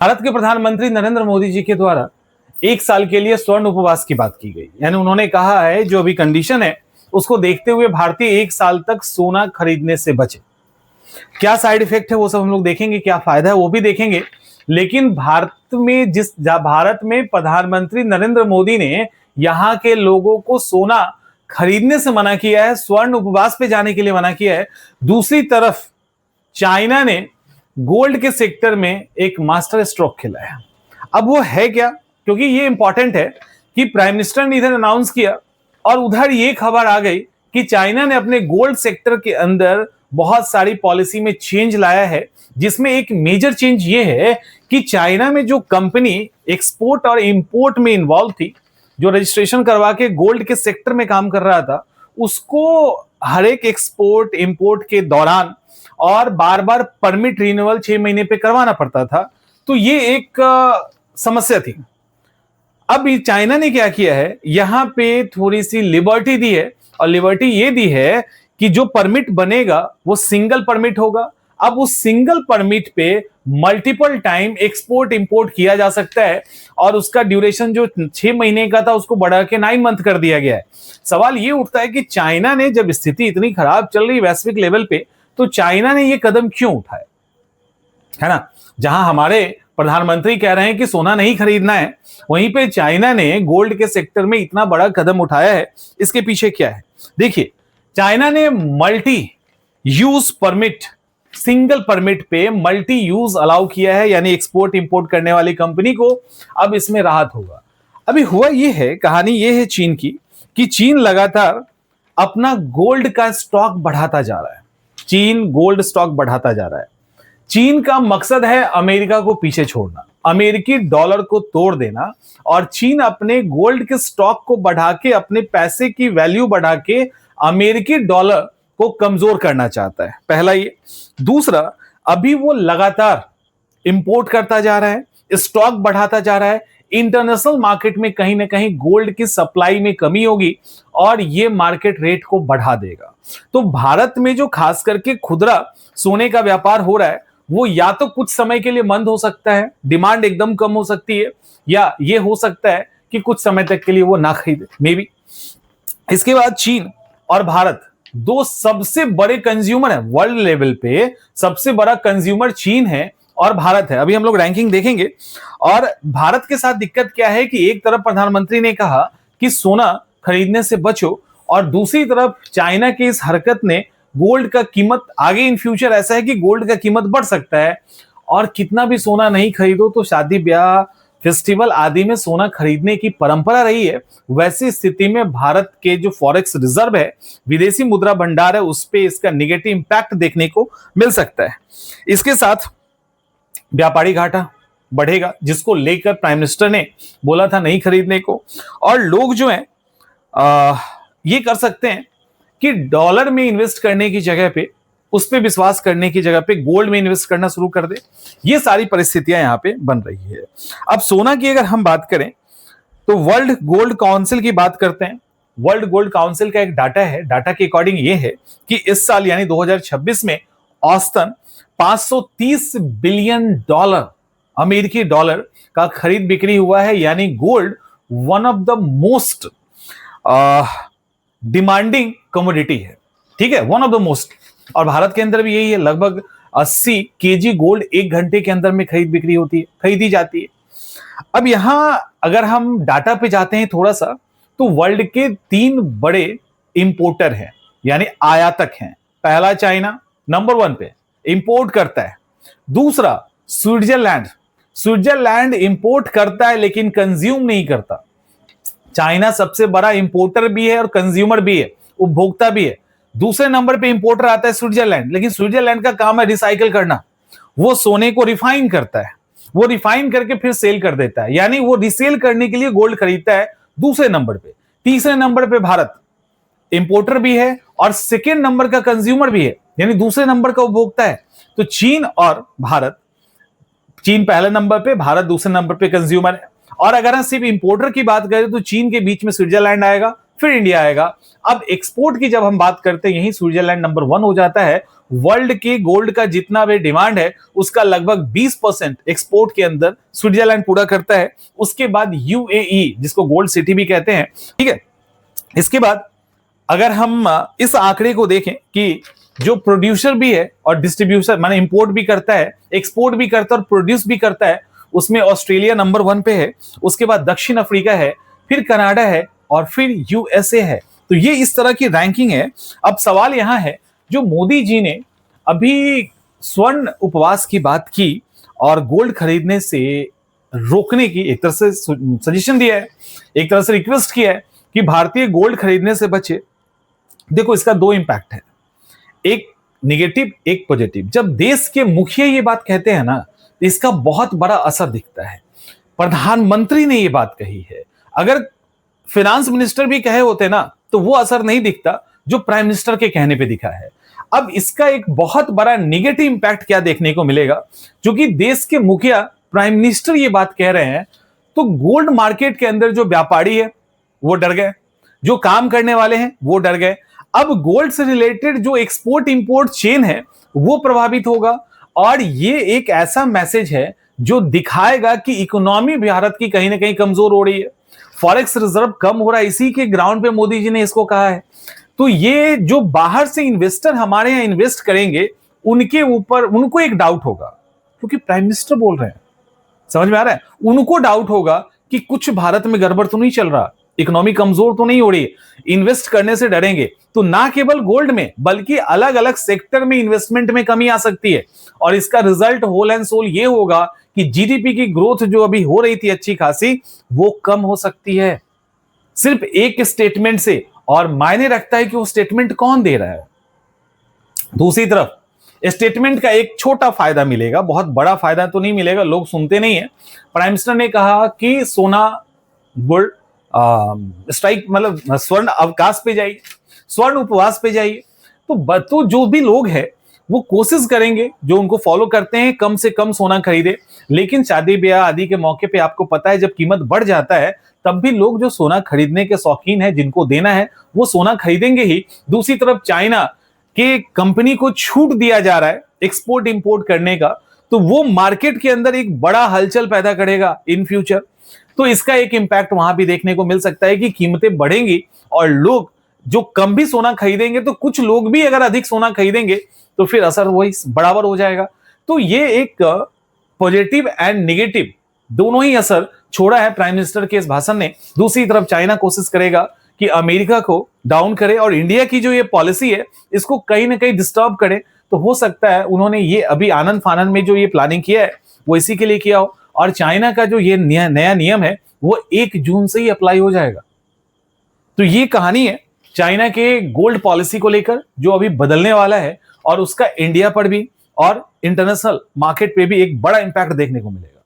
भारत के प्रधानमंत्री नरेंद्र मोदी जी के द्वारा एक साल के लिए स्वर्ण उपवास की बात की गई। यानी उन्होंने कहा है जो अभी कंडीशन है उसको देखते हुए भारतीय एक साल तक सोना खरीदने से बचे। क्या साइड इफेक्ट है वो सब हम लोग देखेंगे, क्या फायदा है वो भी देखेंगे। लेकिन भारत में प्रधानमंत्री नरेंद्र मोदी ने यहां के लोगों को सोना खरीदने से मना किया है, स्वर्ण उपवास पे जाने के लिए मना किया है। दूसरी तरफ चाइना ने गोल्ड के सेक्टर में एक मास्टर स्ट्रोक खेला है। अब वो है क्या, क्योंकि ये इंपॉर्टेंट है कि प्राइम मिनिस्टर ने इधर अनाउंस किया और उधर ये खबर आ गई कि चाइना ने अपने गोल्ड सेक्टर के अंदर बहुत सारी पॉलिसी में चेंज लाया है, जिसमें एक मेजर चेंज ये है कि चाइना में जो कंपनी एक्सपोर्ट और इंपोर्ट में इन्वॉल्व थी, जो रजिस्ट्रेशन करवा के गोल्ड के सेक्टर में काम कर रहा था, उसको हर एक एक्सपोर्ट इंपोर्ट के दौरान और बार बार परमिट रिन्यूअल 6 महीने पे करवाना पड़ता था। तो ये एक समस्या थी। अब चाइना ने क्या किया है, यहां पे थोड़ी सी लिबर्टी दी है, और लिबर्टी ये दी है कि जो परमिट बनेगा वो सिंगल परमिट होगा। अब उस सिंगल परमिट पे मल्टीपल टाइम एक्सपोर्ट इंपोर्ट किया जा सकता है, और उसका ड्यूरेशन जो 6 महीने का था उसको बढ़ा के 9 मंथ कर दिया गया है। सवाल ये उठता है कि चाइना ने, जब स्थिति इतनी खराब चल रही वैश्विक लेवल पे, तो चाइना ने ये कदम क्यों उठाया, है ना। जहां हमारे प्रधानमंत्री कह रहे हैं कि सोना नहीं खरीदना है, वहीं पे चाइना ने गोल्ड के सेक्टर में इतना बड़ा कदम उठाया है। इसके पीछे क्या है, देखिए। चाइना ने multi use permit, single permit पे मल्टी यूज अलाउ किया है, यानी एक्सपोर्ट इंपोर्ट करने वाली कंपनी को अब इसमें राहत होगा। अभी हुआ ये है, कहानी ये है चीन की, कि चीन लगातार अपना गोल्ड का स्टॉक बढ़ाता जा रहा है। चीन गोल्ड स्टॉक बढ़ाता जा रहा है। चीन का मकसद है अमेरिका को पीछे छोड़ना, अमेरिकी डॉलर को तोड़ देना, और चीन अपने गोल्ड के स्टॉक को बढ़ा के, अपने पैसे की वैल्यू बढ़ा के अमेरिकी डॉलर को कमजोर करना चाहता है। पहला ये। दूसरा, अभी वो लगातार इंपोर्ट करता जा रहा है, स्टॉक बढ़ाता जा रहा है। इंटरनेशनल मार्केट में कहीं ना कहीं गोल्ड की सप्लाई में कमी होगी और ये मार्केट रेट को बढ़ा देगा। तो भारत में जो खास करके खुदरा सोने का व्यापार हो रहा है, वो या तो कुछ समय के लिए मंद हो सकता है, डिमांड एकदम कम हो सकती है, या ये हो सकता है कि कुछ समय तक के लिए वो ना खरीदे, मे बी। इसके बाद चीन और भारत दो सबसे बड़े कंज्यूमर है वर्ल्ड लेवल पे। सबसे बड़ा कंज्यूमर चीन है और भारत है। अभी हम लोग रैंकिंग देखेंगे। और भारत के साथ दिक्कत क्या है कि एक तरफ प्रधानमंत्री ने कहा कि सोना खरीदने से बचो, और दूसरी तरफ चाइना की इस हरकत ने गोल्ड का कीमत आगे इन फ्यूचर ऐसा है कि गोल्ड का कीमत बढ़ सकता है। और कितना भी सोना नहीं खरीदो तो शादी ब्याह फेस्टिवल आदि में सोना खरीदने की परंपरा रही है। वैसी स्थिति में भारत के जो फॉरेक्स रिजर्व है, विदेशी मुद्रा भंडार है, उस पे इसका नेगेटिव इंपैक्ट देखने को मिल सकता है। इसके साथ व्यापारी घाटा बढ़ेगा, जिसको लेकर प्राइम मिनिस्टर ने बोला था नहीं खरीदने को। और लोग जो हैं ये कर सकते हैं कि डॉलर में इन्वेस्ट करने की जगह पे, उस पे विश्वास करने की जगह पे गोल्ड में इन्वेस्ट करना शुरू कर दे। ये सारी परिस्थितियां यहां पे बन रही है। अब सोना की अगर हम बात करें तो वर्ल्ड गोल्ड काउंसिल की बात करते हैं। वर्ल्ड गोल्ड काउंसिल का एक डाटा है, डाटा के अकॉर्डिंग ये है कि इस साल यानी 2026 में औसतन 530 बिलियन डॉलर, अमेरिकी डॉलर का खरीद बिक्री हुआ है। यानी gold one of the most demanding commodity है, ठीक है, वन ऑफ द मोस्ट। और भारत के अंदर भी यही है, लगभग 80 केजी गोल्ड 1 घंटे के अंदर में खरीद बिक्री होती है, खरीदी जाती है। अब यहां अगर हम डाटा पे जाते हैं थोड़ा सा, तो वर्ल्ड के 3 बड़े इंपोर्टर हैं, यानी आयातक हैं। पहला चाइना नंबर 1 पे इंपोर्ट करता है। दूसरा स्विट्जरलैंड, स्विट्जरलैंड इंपोर्ट करता है लेकिन कंज्यूम नहीं करता। चाइना सबसे बड़ा इंपोर्टर भी है और कंज्यूमर भी है, उपभोक्ता भी है। दूसरे नंबर पे इंपोर्टर आता है स्विट्जरलैंड, लेकिन स्विट्जरलैंड का काम है रिसाइकल करना। वो सोने को रिफाइन करता है, वो रिफाइन करके फिर सेल कर देता है, यानी वो रिसेल करने के लिए गोल्ड खरीदता है दूसरे नंबर पे। तीसरे नंबर पे भारत इंपोर्टर भी है और सेकेंड नंबर का कंज्यूमर भी है, यानी दूसरे नंबर का उपभोक्ता है। तो चीन और भारत, चीन पहले नंबर पे, भारत दूसरे नंबर पे कंज्यूमर है। और अगर हम सिर्फ इंपोर्टर की बात करें तो चीन के बीच में स्विट्जरलैंड आएगा, फिर इंडिया आएगा। अब एक्सपोर्ट की जब हम बात करते हैं, यही स्विट्जरलैंड नंबर 1 हो जाता है। वर्ल्ड के गोल्ड का जितना भी डिमांड है उसका लगभग 20% एक्सपोर्ट के अंदर स्विट्जरलैंड पूरा करता है। उसके बाद यूएई, जिसको गोल्ड सिटी भी कहते हैं, ठीक है। इसके बाद अगर हम इस आंकड़े को देखें कि जो प्रोड्यूसर भी है और डिस्ट्रीब्यूटर माने इंपोर्ट भी करता है, एक्सपोर्ट भी करता है और प्रोड्यूस भी करता है, उसमें ऑस्ट्रेलिया नंबर 1 पे है, उसके बाद दक्षिण अफ्रीका है, फिर कनाडा है और फिर यूएसए है। तो ये इस तरह की रैंकिंग है। अब सवाल यहां है, जो मोदी जी ने अभी स्वर्ण उपवास की बात की और गोल्ड खरीदने से रोकने की एक तरह से सजेशन दिया है, एक तरह से रिक्वेस्ट किया है कि भारतीय गोल्ड खरीदने से बचे। देखो, इसका 2 इंपैक्ट है, एक निगेटिव एक पॉजिटिव। जब देश के मुखिया ये बात कहते हैं ना, तो इसका बहुत बड़ा असर दिखता है। प्रधानमंत्री ने ये बात कही है, अगर फाइनेंस मिनिस्टर भी कहे होते ना तो वो असर नहीं दिखता जो प्राइम मिनिस्टर के कहने पे दिखा है। अब इसका एक बहुत बड़ा निगेटिव इंपैक्ट क्या देखने को मिलेगा, क्योंकि देश के मुखिया प्राइम मिनिस्टर ये बात कह रहे हैं, तो गोल्ड मार्केट के अंदर जो व्यापारी है वो डर गए, जो काम करने वाले हैं वो डर गए। अब गोल्ड से रिलेटेड जो एक्सपोर्ट इंपोर्ट चेन है वो प्रभावित होगा, और ये एक ऐसा मैसेज है जो दिखाएगा कि इकोनॉमी भारत की कहीं ना कहीं कमजोर हो रही है, फॉरेक्स रिजर्व कम हो रहा है। इसी के ग्राउंड पे मोदी जी ने इसको कहा है। तो ये जो बाहर से इन्वेस्टर हमारे यहाँ इन्वेस्ट करेंगे, उनके ऊपर उनको एक डाउट होगा, क्योंकि प्राइम मिनिस्टर बोल रहे हैं, समझ में आ रहा है, उनको डाउट होगा कि कुछ भारत में गड़बड़ तो नहीं चल रहा, इकोनॉमी कमजोर तो नहीं हो रही, इन्वेस्ट करने से डरेंगे। तो ना केवल गोल्ड में बल्कि अलग अलग सेक्टर में इन्वेस्टमेंट में कमी आ सकती है, और इसका रिजल्ट होल एंड सोल ये होगा कि जीडीपी की ग्रोथ जो अभी हो रही थी अच्छी खासी, वो कम हो सकती है सिर्फ एक स्टेटमेंट से। और मायने रखता है कि वो स्टेटमेंट कौन दे रहा है। दूसरी तरफ स्टेटमेंट का एक छोटा फायदा मिलेगा, बहुत बड़ा फायदा तो नहीं मिलेगा, लोग सुनते नहीं है। प्राइम मिनिस्टर ने कहा कि सोना गोल्ड स्ट्राइक मतलब स्वर्ण अवकाश पे जाइए, स्वर्ण उपवास पे जाइए। तो जो भी लोग हैं वो कोशिश करेंगे, जो उनको फॉलो करते हैं, कम से कम सोना खरीदे। लेकिन शादी ब्याह आदि के मौके पे आपको पता है जब कीमत बढ़ जाता है तब भी लोग जो सोना खरीदने के शौकीन है, जिनको देना है वो सोना खरीदेंगे ही। दूसरी तरफ चाइना के कंपनी को छूट दिया जा रहा है एक्सपोर्ट इंपोर्ट करने का, तो वो मार्केट के अंदर एक बड़ा हलचल पैदा करेगा इन फ्यूचर। तो इसका एक इंपैक्ट वहां भी देखने को मिल सकता है कि कीमतें बढ़ेंगी और लोग जो कम भी सोना खरीदेंगे, तो कुछ लोग भी अगर अधिक सोना खरीदेंगे तो फिर असर वही बराबर हो जाएगा। तो ये एक पॉजिटिव एंड नेगेटिव दोनों ही असर छोड़ा है प्राइम मिनिस्टर के इस भाषण ने। दूसरी तरफ चाइना कोशिश करेगा कि अमेरिका को डाउन करे और इंडिया की जो ये पॉलिसी है इसको कहीं ना कहीं डिस्टर्ब करे। तो हो सकता है उन्होंने ये अभी आनंद फानंद में जो ये प्लानिंग किया है वो इसी के लिए किया हो, और चाइना का जो ये नया नियम है वो 1 जून से ही अप्लाई हो जाएगा। तो ये कहानी है चाइना के गोल्ड पॉलिसी को लेकर जो अभी बदलने वाला है, और उसका इंडिया पर भी और इंटरनेशनल मार्केट पे भी एक बड़ा इंपैक्ट देखने को मिलेगा।